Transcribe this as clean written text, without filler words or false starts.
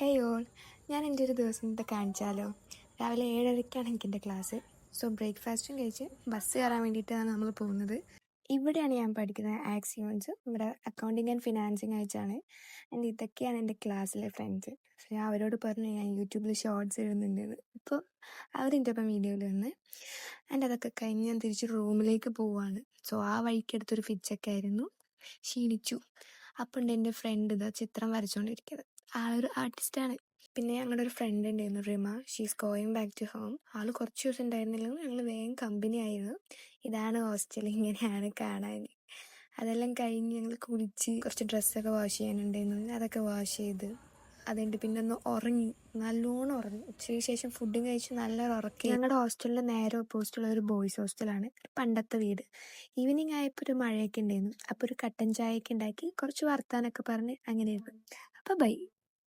Hey all, ഞാൻ എൻ്റെ ഒരു ദിവസത്തെ കാണിച്ചാലോ. രാവിലെ 7:30ക്കാണ് എനിക്കെൻ്റെ ക്ലാസ്. സോ ബ്രേക്ക്ഫാസ്റ്റും കഴിച്ച് ബസ് കയറാൻ വേണ്ടിയിട്ടാണ് നമ്മൾ പോകുന്നത്. ഇവിടെയാണ് ഞാൻ പഠിക്കുന്നത്, ആക്സിയോൺസ്. ഇവിടെ അക്കൗണ്ടിങ് ആൻഡ് ഫിനാൻസിങ് ആയിട്ടാണ്. ആൻഡ് ഇതൊക്കെയാണ് എൻ്റെ ക്ലാസ്സിലെ ഫ്രണ്ട്സ്. സോ ഞാൻ അവരോട് പറഞ്ഞു ഞാൻ യൂട്യൂബിൽ ഷോർട്സ് ഇടുന്നുണ്ടെന്ന്. ഇപ്പോൾ അവരെൻ്റെ ഒപ്പം വീഡിയോയിൽ വന്ന്. ആൻഡ് അതൊക്കെ കഴിഞ്ഞ് ഞാൻ തിരിച്ച് റൂമിലേക്ക് പോവുകയാണ്. സോ ആ വഴിക്കെടുത്തൊരു ഫിച്ചൊക്കെ ആയിരുന്നു. ക്ഷീണിച്ചു. അപ്പോൾ ഉണ്ട് എൻ്റെ ഫ്രണ്ട് ഇതാ ചിത്രം വരച്ചുകൊണ്ടിരിക്കുന്നത്. ആ ഒരു ആർട്ടിസ്റ്റാണ്. പിന്നെ ഞങ്ങളുടെ ഒരു ഫ്രണ്ട് ഉണ്ടായിരുന്നു, Rima. She's going back to home. ആൾ കുറച്ച് ദിവസം ഉണ്ടായിരുന്നില്ലെങ്കിൽ ഞങ്ങൾ വേഗം കമ്പനി ആയിരുന്നു. ഇതാണ് ഹോസ്റ്റൽ, ഇങ്ങനെയാണ് കാണാൻ. അതെല്ലാം കഴിഞ്ഞ് ഞങ്ങൾ കുളിച്ച് കുറച്ച് ഡ്രസ്സൊക്കെ വാഷ് ചെയ്യാനുണ്ടായിരുന്നു, അതൊക്കെ വാഷ് ചെയ്ത് അതുകൊണ്ട് പിന്നെ ഒന്ന് ഉറങ്ങി, നല്ലോണം ഉറങ്ങി. ഉച്ചയ്ക്ക് ശേഷം ഫുഡും കഴിച്ച് നല്ലൊരു ഉറക്കി. ഞങ്ങളുടെ ഹോസ്റ്റലിൽ നേരെ ഓപ്പോസിറ്റുള്ള ഒരു ബോയ്സ് ഹോസ്റ്റലാണ്, പണ്ടത്തെ വീട്. ഈവനിങ് ആയപ്പോൾ ഒരു മഴയൊക്കെ ഉണ്ടായിരുന്നു. അപ്പോൾ ഒരു കട്ടൻ ചായയൊക്കെ ഉണ്ടാക്കി കുറച്ച് വർത്താനൊക്കെ പറഞ്ഞ് അങ്ങനെ ഇരുന്നു. അപ്പോൾ ബൈ.